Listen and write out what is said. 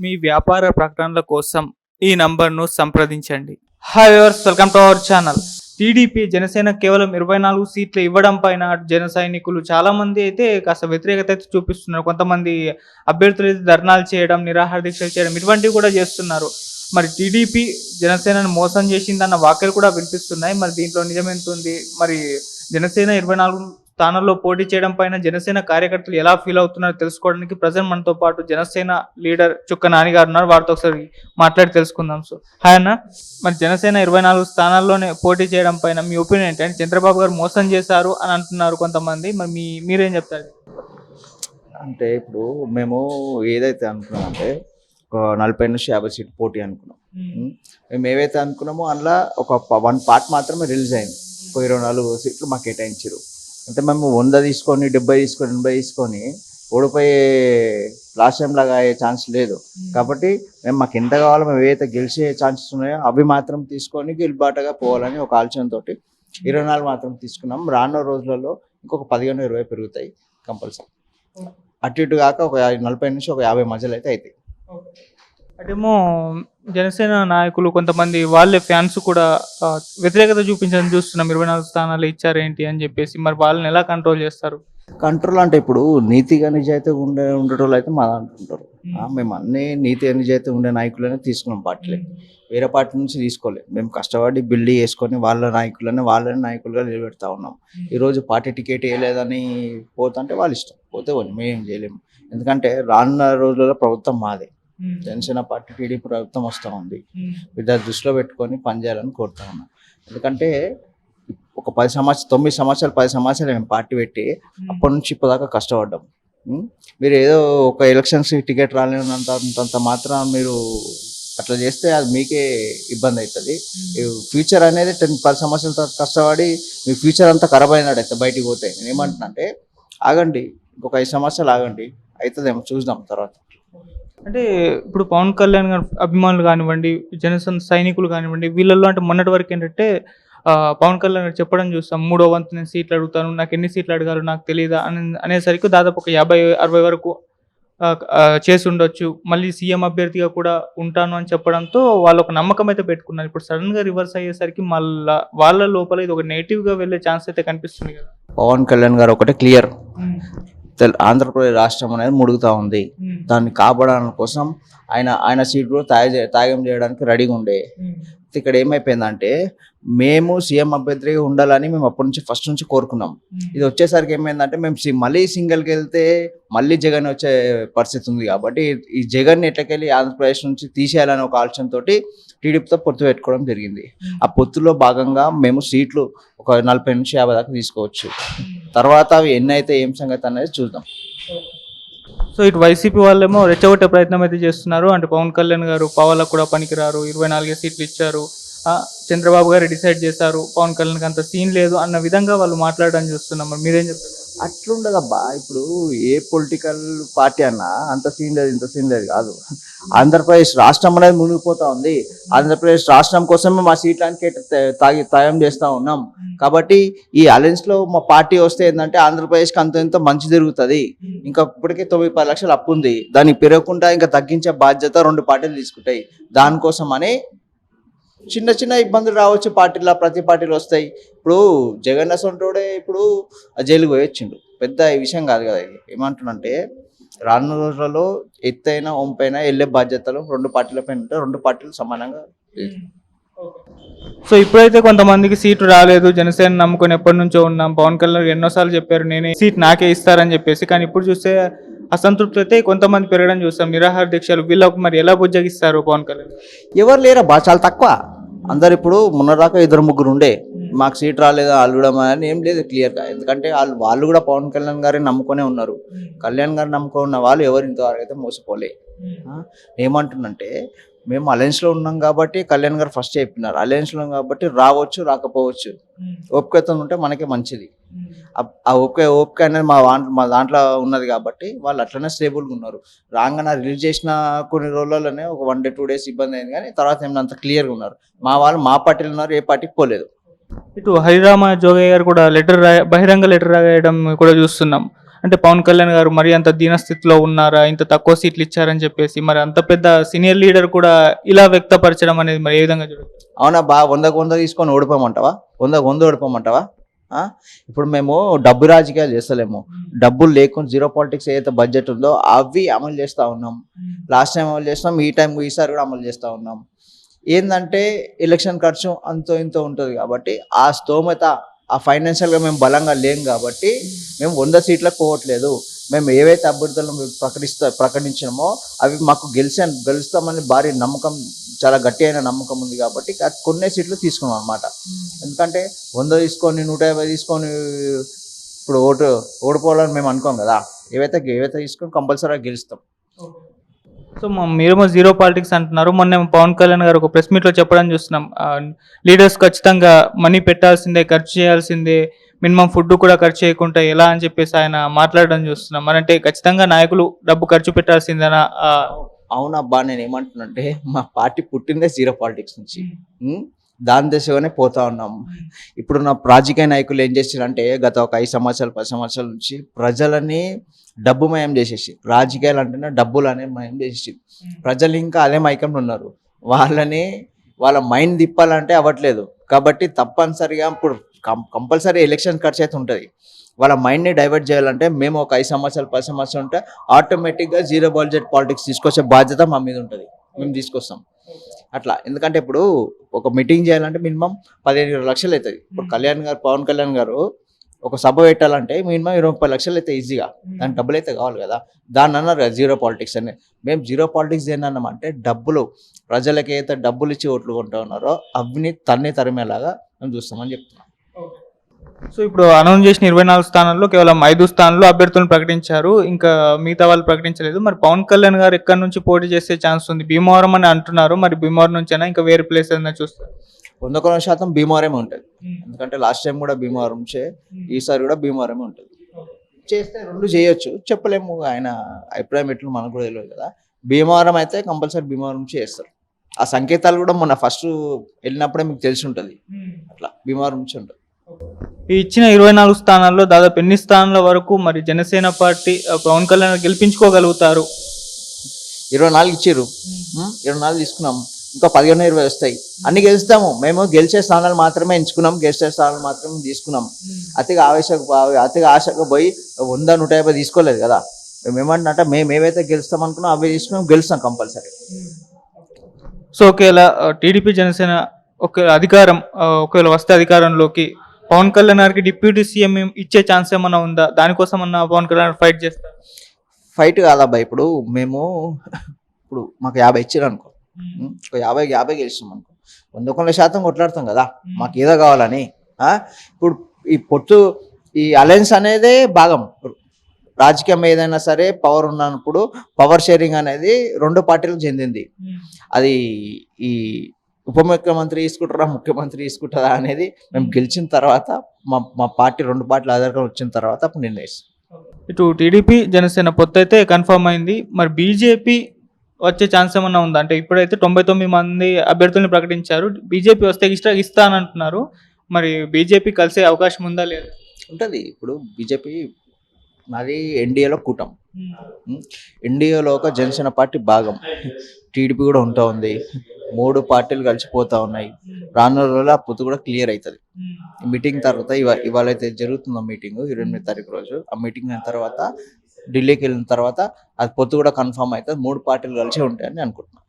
మీ వ్యాపార ప్రకటనల కోసం ఈ నంబర్ను సంప్రదించండి. Hi viewers, welcome to our channel. TDP Janasena కేవలం 24 సీట్లు ఇవ్వడం పైన జన సైనికులు చాలా మంది అయితే కాస్త వ్యతిరేకత అయితే చూపిస్తున్నారు. కొంతమంది అభ్యర్థులు అయితే ధర్నాలు చేయడం, నిరాహార దీక్షలు చేయడం ఇటువంటివి కూడా చేస్తున్నారు. మరి టీడీపీ జనసేనను మోసం చేసిందన్న వ్యాఖ్యలు కూడా వినిపిస్తున్నాయి. మరి దీంట్లో నిజం ఎంత ఉంది? మరి జనసేన 24 స్థానాల్లో పోటీ చేయడం పైన జనసేన కార్యకర్తలు ఎలా ఫీల్ అవుతున్నారో తెలుసుకోవడానికి ప్రజెంట్ మనతో పాటు జనసేన లీడర్ చుక్క నాని గారు ఉన్నారు. వారితో ఒకసారి మాట్లాడి తెలుసుకుందాం. సో హాయ్ అన్న, మరి జనసేన 24 స్థానాల్లోనే పోటీ చేయడం పైన మీ ఒపీనియన్ ఏంటి? అంటే చంద్రబాబు గారు మోసం చేశారు అని అంటున్నారు కొంతమంది. మరి మీరేం చెప్తారు? అంటే ఇప్పుడు మేము ఏదైతే అనుకున్నామంటే ఒక 40 నుంచి 50 సీట్ పోటీ అనుకున్నాం. మేము ఏవైతే అనుకున్నామో అందులో ఒక 1 పార్ట్ మాత్రమే రిలీజ్ అయింది. 24 సీట్లు మాకు కేటాయించారు. అంటే మేము 100 తీసుకొని 70 తీసుకొని 80 తీసుకొని ఓడిపోయే లాస్ట్ టైం లాగా అయ్యే ఛాన్స్ లేదు. కాబట్టి మాకు ఎంత కావాలో మేము ఏవైతే గెలిచే ఛాన్సెస్ ఉన్నాయో అవి మాత్రం తీసుకొని గెలుబాటగా పోవాలని ఒక ఆలోచనతో 24 మాత్రం తీసుకున్నాం. రానున్న రోజులలో ఇంకొక 15-20 పెరుగుతాయి కంపల్సరీ. అటు ఇటు కాక ఒక 40 నుంచి ఒక 50 మధ్యలో అయితే అవుతాయి. అటేమో జనసేన నాయకులు కొంతమంది వాళ్ళే ఫ్యాన్స్ కూడా వ్యతిరేకత చూపించడం చూస్తున్నాం. 24 స్థానాలు ఇచ్చారేంటి అని చెప్పేసి. మరి వాళ్ళని ఎలా కంట్రోల్ చేస్తారు? కంట్రోల్ అంటే ఇప్పుడు నీతిగా నిజాయితీ ఉండేటోళ్ళు అయితే మా దాంట్లో ఉంటారు. మేము అన్ని నీతి నిజాయితీ ఉండే నాయకులనే తీసుకున్నాం పార్టీలే. వేరే పార్టీ నుంచి తీసుకోలేదు. మేము కష్టపడి బిల్డ్ చేసుకొని వాళ్ళ నాయకులుగా నిలబెడతా ఉన్నాం. ఈరోజు పార్టీ టికెట్ వేయలేదని పోతుంటే వాళ్ళ ఇష్టం, పోతే మేమేం చేయలేము. ఎందుకంటే రానున్న రోజులలో ప్రభుత్వం మాదే. జనసేన పార్టీ టీడీపీ ప్రభుత్వం వస్తూ ఉంది. వీళ్ళ దృష్టిలో పెట్టుకొని పనిచేయాలని కోరుతా ఉన్నాం. ఎందుకంటే ఒక 10 సంవత్సరాలు మేము పార్టీ పెట్టి అప్పటి నుంచి ఇప్పటిదాకా కష్టపడ్డాం. మీరు ఏదో ఒక ఎలక్షన్స్ టికెట్ రాలేనంత మాత్రం మీరు అట్లా చేస్తే అది మీకే ఇబ్బంది అవుతుంది. ఫ్యూచర్ అనేది 10 సంవత్సరాల తర్వాత కష్టపడి మీ ఫ్యూచర్ అంతా ఖరాబ్ అయినట్టయితే బయటికి పోతే. నేను ఏమంటున్నా అంటే ఆగండి, ఇంకొక 5 సంవత్సరాలు ఆగండి, అవుతుందేమో చూద్దాం తర్వాత. అంటే ఇప్పుడు పవన్ కళ్యాణ్ గారి అభిమానులు కానివ్వండి, జనసేన సైనికులు కానివ్వండి, వీళ్ళల్లో అంటే మొన్నటి వరకు ఏంటంటే పవన్ కళ్యాణ్ గారు చెప్పడం చూస్తాం, 3వ వంతు నేను సీట్లు అడుగుతాను, నాకు ఎన్ని సీట్లు అడగారు నాకు తెలియదా అనేసరికి దాదాపు ఒక 50-60 వరకు చేసి ఉండొచ్చు. మళ్ళీ సీఎం అభ్యర్థిగా కూడా ఉంటాను అని చెప్పడంతో వాళ్ళు ఒక నమ్మకం అయితే పెట్టుకున్నారు. ఇప్పుడు సడన్గా రివర్స్ అయ్యేసరికి మళ్ళీ వాళ్ళ లోపల ఇది ఒక నెగిటివ్గా వెళ్ళే ఛాన్స్ అయితే కనిపిస్తుంది కదా. పవన్ కళ్యాణ్ గారు ఒకటే క్లియర్, ఆంధ్రప్రదేశ్ రాష్ట్రం అనేది ముడుగుతా ఉంది. దాన్ని కాపాడడం కోసం ఆయన సీట్ కూడా త్యాగం చేయడానికి రెడీగా ఉండే. ఇక్కడ ఏమైపోయిందంటే మేము సీఎం అభ్యర్థిగా ఉండాలని మేము అప్పటి నుంచి ఫస్ట్ నుంచి కోరుకున్నాం. ఇది వచ్చేసరికి ఏమైందంటే మేము మళ్ళీ సింగిల్కి వెళ్తే మళ్ళీ జగన్ వచ్చే పరిస్థితి ఉంది. కాబట్టి ఈ జగన్ ఎట్లకెళ్ళి ఆంధ్రప్రదేశ్ నుంచి తీసేయాలని ఒక ఆలోచనతో టీడీపీతో పొత్తు పెట్టుకోవడం జరిగింది. ఆ పొత్తులో భాగంగా మేము సీట్లు ఒక 40 నుంచి 50 దాకా తీసుకోవచ్చు. తర్వాత అవి ఎన్ని అయితే ఏం సంగతి అనేది చూద్దాం. సో ఇటు వైసీపీ వాళ్ళేమో రెచ్చగొట్టే ప్రయత్నం అయితే చేస్తున్నారు. అంటే పవన్ కళ్యాణ్ గారు పావాలకు కూడా పనికిరారు, 24 సీట్లు ఇచ్చారు, చంద్రబాబు గారు డిసైడ్ చేశారు, పవన్ కళ్యాణ్కి అంత సీన్ లేదు అన్న విధంగా వాళ్ళు మాట్లాడడం చూస్తున్నాం. మరి మీరేం చెప్తారు? అట్లుండదబ్బా. ఇప్పుడు ఏ పొలిటికల్ పార్టీ అన్నా అంత సీన్ లేదు ఇంత సీన్ లేదు కాదు. ఆంధ్రప్రదేశ్ రాష్ట్రం అనేది మునిగిపోతా ఉంది. ఆంధ్రప్రదేశ్ రాష్ట్రం కోసమే మా సీట్లకి త్యాగం చేస్తూ ఉన్నాం. కాబట్టి ఈ అలయన్స్లో మా పార్టీ వస్తే ఏంటంటే ఆంధ్రప్రదేశ్కి అంత మంచి జరుగుతుంది. ఇంకా ఇప్పటికే 9-10 లక్షలు అప్పు ఉంది. దాన్ని పెరగకుండా ఇంకా తగ్గించే బాధ్యత 2 పార్టీలు తీసుకుంటాయి. దానికోసం అని చిన్న ఇబ్బందులు రావచ్చు పార్టీలో, ప్రతి పార్టీలు వస్తాయి. ఇప్పుడు జగన్ అసంటోడే ఇప్పుడు జైలుకు పోయొచ్చిండు, పెద్ద విషయం కాదు కదా. ఏమంటున్నంటే రానున్న రోజులలో ఎత్తైనా ఒంపైనా వెళ్ళే బాధ్యతలు 2 పార్టీల పైన ఉంటే 2 పార్టీలు సమానంగా. సో ఇప్పుడైతే కొంతమందికి సీటు రాలేదు, జనసేన నమ్ముకొని ఎప్పటి నుంచో ఉన్నాం, పవన్ కళ్యాణ్ ఎన్నోసార్లు చెప్పారు నేనే సీట్ నాకే ఇస్తారని చెప్పేసి. కానీ ఇప్పుడు చూస్తే అసంతృప్తి అయితే కొంతమంది పెరగడం చూస్తాం, నిరాహార దీక్షలు. వీళ్ళకు మరి ఎలా బుజ్జగిస్తారు పవన్ కళ్యాణ్? ఎవరు లేరబ్బా, చాలా తక్కువ. అందరు ఇప్పుడు మొన్నదాకా 2-3 ఉండే మాకు సీట్ రాలేదా అల్లుడం అని ఏం లేదు క్లియర్గా. ఎందుకంటే వాళ్ళు కూడా పవన్ కళ్యాణ్ గారిని నమ్ముకొనే ఉన్నారు. కళ్యాణ్ గారిని నమ్ముకున్న వాళ్ళు ఎవరు ఇంతవరకు అయితే మోసపోలే. ఏమంటుందంటే మేము అలయన్స్లో ఉన్నాం కాబట్టి కళ్యాణ్ గారు ఫస్ట్ చెప్పినారు, అలయన్స్లో ఉన్నాం కాబట్టి రావచ్చు రాకపోవచ్చు, ఓపికతో ఉంటే మనకే మంచిది. ఆ ఓపిక అనేది మా దాంట్లో ఉన్నది కాబట్టి వాళ్ళు అట్లనే స్టేబుల్గా ఉన్నారు. రాగానే రిలీజ్ చేసిన కొన్ని రోజులలోనే ఒక 1 day 2 days ఇబ్బంది అయింది. కానీ తర్వాత ఏమైనా అంత క్లియర్గా ఉన్నారు. మా వాళ్ళు మా పార్టీలు ఉన్నారు, ఏ పార్టీకి పోలేదు. ఇటు హరిరామ జోగయ్య గారు కూడా బహిరంగ లెటర్ రాయడం కూడా చూస్తున్నాం. అంటే పవన్ కళ్యాణ్ గారు మరి అంత దీనస్థితిలో ఉన్నారా, ఇంత తక్కువ సీట్లు ఇచ్చారని చెప్పేసి మరి అంత పెద్ద సీనియర్ లీడర్ కూడా ఇలా వ్యక్తపరచడం అనేది మరి ఏ విధంగా చూడొచ్చు? అవునా బా 100కు 100 తీసుకొని ఓడిపోమంటావా? 100కు 100 ఓడిపోమంటావా? ఇప్పుడు మేము డబ్బు రాజకీయాలు చేస్తలేము. డబ్బులు లేకుండా జీరో పాలిటిక్స్ ఏదైతే బడ్జెట్ ఉందో అవి అమలు చేస్తూ ఉన్నాం. లాస్ట్ టైం అమలు చేస్తాం, ఈసారి కూడా అమలు చేస్తూ ఉన్నాం. ఏంటంటే ఎలక్షన్ ఖర్చు అంతో ఇంతో ఉంటుంది కాబట్టి ఆ స్తోమత ఆ ఫైనాన్షియల్గా మేము బలంగా లేం కాబట్టి మేము 100 సీట్లకు పోవట్లేదు. మేము ఏవైతే అభ్యర్థులను ప్రకటించినామో అవి మాకు గెలుస్తామని భారీ నమ్మకం, చాలా గట్టి అయిన నమ్మకం ఉంది కాబట్టి కొన్ని సీట్లు తీసుకున్నాం అనమాట. ఎందుకంటే 100 తీసుకొని 150 తీసుకొని ఇప్పుడు ఓడిపోవాలని మేము అనుకోం కదా. ఏవైతే తీసుకొని కంపల్సరీగా గెలుస్తాం. సో మీరేమో జీరో పాలిటిక్స్ అంటున్నారు. మొన్న పవన్ కళ్యాణ్ గారు ఒక ప్రెస్ మీట్లో చెప్పడం చూస్తున్నాం. లీడర్స్ ఖచ్చితంగా మనీ పెట్టాల్సిందే, ఖర్చు చేయాల్సిందే, మినిమం ఫుడ్ కూడా ఖర్చు చేయకుండా ఎలా అని చెప్పేసి ఆయన మాట్లాడడం చూస్తున్నాం. మరి అంటే ఖచ్చితంగా నాయకులు డబ్బు ఖర్చు పెట్టాల్సిందేనా? అవునబ్బా, నేను ఏమంటున్నంటే మా పార్టీ పుట్టిందే జీరో పాలిటిక్స్ నుంచి. దాని దిశగానే పోతా ఉన్నాం. ఇప్పుడు నా రాజకీయ నాయకులు ఏం చేశారంటే గత ఒక 5 సంవత్సరాలు 10 సంవత్సరాల నుంచి ప్రజలని డబ్బుమయం చేసేసి, రాజకీయాలు అంటేనే డబ్బులు అనే మయం చేసేసి ప్రజలు ఇంకా అదే మైకంలో ఉన్నారు. వాళ్ళ మైండ్ తిప్పాలంటే అవ్వట్లేదు. కాబట్టి తప్పనిసరిగా ఇప్పుడు కంపల్సరీ ఎలక్షన్ ఖర్చు అయితే ఉంటుంది. వాళ్ళ మైండ్ని డైవర్ట్ చేయాలంటే మేము ఒక 5 సంవత్సరాలు 10 సంవత్సరాలు ఉంటే ఆటోమేటిక్గా జీరో బడ్జెట్ పాలిటిక్స్ తీసుకొచ్చే బాధ్యత మా మీద ఉంటుంది. మేము తీసుకొస్తాం అట్లా. ఎందుకంటే ఇప్పుడు ఒక మీటింగ్ చేయాలంటే మినిమం 15 లక్షలు అవుతుంది. ఇప్పుడు పవన్ కళ్యాణ్ గారు ఒక సభ పెట్టాలంటే మినిమం 20 లక్షలు అయితే ఈజీగా. దానికి డబ్బులు అయితే కావాలి కదా. దాన్ని అన్నారు కదా జీరో పాలిటిక్స్ అని. మేము జీరో పాలిటిక్స్ ఏంటన్నామంటే డబ్బులు, ప్రజలకి అయితే డబ్బులు ఇచ్చి ఓట్లు కొంటూ ఉన్నారో అవిని తరిమేలాగా మేము చూస్తామని చెప్తున్నాం. సో ఇప్పుడు అనౌన్స్ చేసిన 24 స్థానాల్లో కేవలం 5 స్థానాల్లో అభ్యర్థులను ప్రకటించారు. ఇంకా మిగతా వాళ్ళు ప్రకటించలేదు. మరి పవన్ కళ్యాణ్ గారు ఎక్కడి నుంచి పోటీ చేసే ఛాన్స్ ఉంది? భీమవరం అని అంటున్నారు. మరి భీమవరం నుంచైనా ఇంకా వేరే ప్లేస్ ఏదైనా చూస్తారు? 100% భీమవరమే ఉంటుంది. ఎందుకంటే లాస్ట్ టైం కూడా భీమవరం ఈసారి కూడా భీమవరమే ఉంటుంది. చేస్తే 2 చేయొచ్చు, చెప్పలేము. ఆయన అభిప్రాయం ఎట్లు మనకు కూడా తెలియదు కదా. భీమవరం అయితే కంపల్సరీ భీమవరం చేస్తారు. ఆ సంకేతాలు కూడా మొన్న ఫస్ట్ వెళ్ళినప్పుడే మీకు తెలిసి ఉంటుంది. అట్లా భీమవరం నుంచి ఉంటుంది. ఈ ఇచ్చిన 24 స్థానాల్లో దాదాపు ఎన్ని స్థానాల వరకు మరి జనసేన పార్టీ పవన్ కళ్యాణ్ గెలిపించుకోగలుగుతారు? 24 ఇచ్చారు, 24 తీసుకున్నాం. ఇంకా 15-20 వస్తాయి. అన్ని గెలుస్తాము. మేము గెలిచే స్థానాలు మాత్రమే ఎంచుకున్నాం, గెలిచే స్థానాలు మాత్రమే తీసుకున్నాం. అతిగా ఆశగా పోయి 100-150 తీసుకోలేదు కదా. మేము ఏమంటే మేము ఏవైతే గెలుస్తాం అనుకున్నాం అవి తీసుకున్నాం, గెలుస్తాం కంపల్సరీ. సో ఒకవేళ టీడీపీ జనసేన ఒకవేళ వస్తే అధికారంలోకి పవన్ కళ్యాణ్ గారికి డిప్యూటీ సీఎం ఇచ్చే ఛాన్స్ ఏమన్నా ఉందా? దానికోసం అన్న పవన్ కళ్యాణ్ ఫైట్ చేస్తారు? ఫైట్ కాదబ్బా. ఇప్పుడు మాకు 50 ఇచ్చారు అనుకో, ఒక 50 గెలుస్తాం అనుకో, 100% కొట్లాడతాం కదా మాకు ఏదో కావాలని. ఇప్పుడు ఈ అలయన్స్ అనేదే భాగం. రాజకీయం ఏదైనా సరే పవర్ ఉన్నప్పుడు పవర్ షేరింగ్ అనేది 2 పార్టీలకు చెందింది. అది ఈ ఉప ముఖ్యమంత్రి తీసుకుంటారా, ముఖ్యమంత్రి తీసుకుంటారా అనేది మేము గెలిచిన తర్వాత మా పార్టీ 2 పార్టీలు ఆధారంగా వచ్చిన తర్వాత అప్పుడు నిర్ణయిస్తాం. ఇటు టీడీపీ జనసేన పొత్తు అయితే కన్ఫర్మ్ అయింది. మరి బీజేపీ వచ్చే ఛాన్స్ ఏమన్నా ఉందా? అంటే ఇప్పుడైతే 99 మంది అభ్యర్థుల్ని ప్రకటించారు. బీజేపీ వస్తే ఇస్తానంటున్నారు. మరి బీజేపీ కలిసే అవకాశం ఉందా లేదా? ఉంటుంది. ఇప్పుడు బీజేపీ మరి ఎన్డీఏలో కూటం, ఎన్డీఏలో ఒక జనసేన పార్టీ భాగం, టీడీపీ కూడా ఉంటా ఉంది. 3 పార్టీలు కలిసిపోతా ఉన్నాయి. రానున్న రోజుల్లో ఆ పొత్తు కూడా క్లియర్ అవుతుంది. మీటింగ్ తర్వాత ఇవాళ అయితే జరుగుతుందో మీటింగ్ 28వ తారీఖు రోజు, ఆ మీటింగ్ అయిన తర్వాత ఢిల్లీకి వెళ్ళిన తర్వాత అది పొత్తు కూడా కన్ఫర్మ్ అవుతుంది. 3 పార్టీలు కలిసి ఉంటాయని అనుకుంటున్నాను.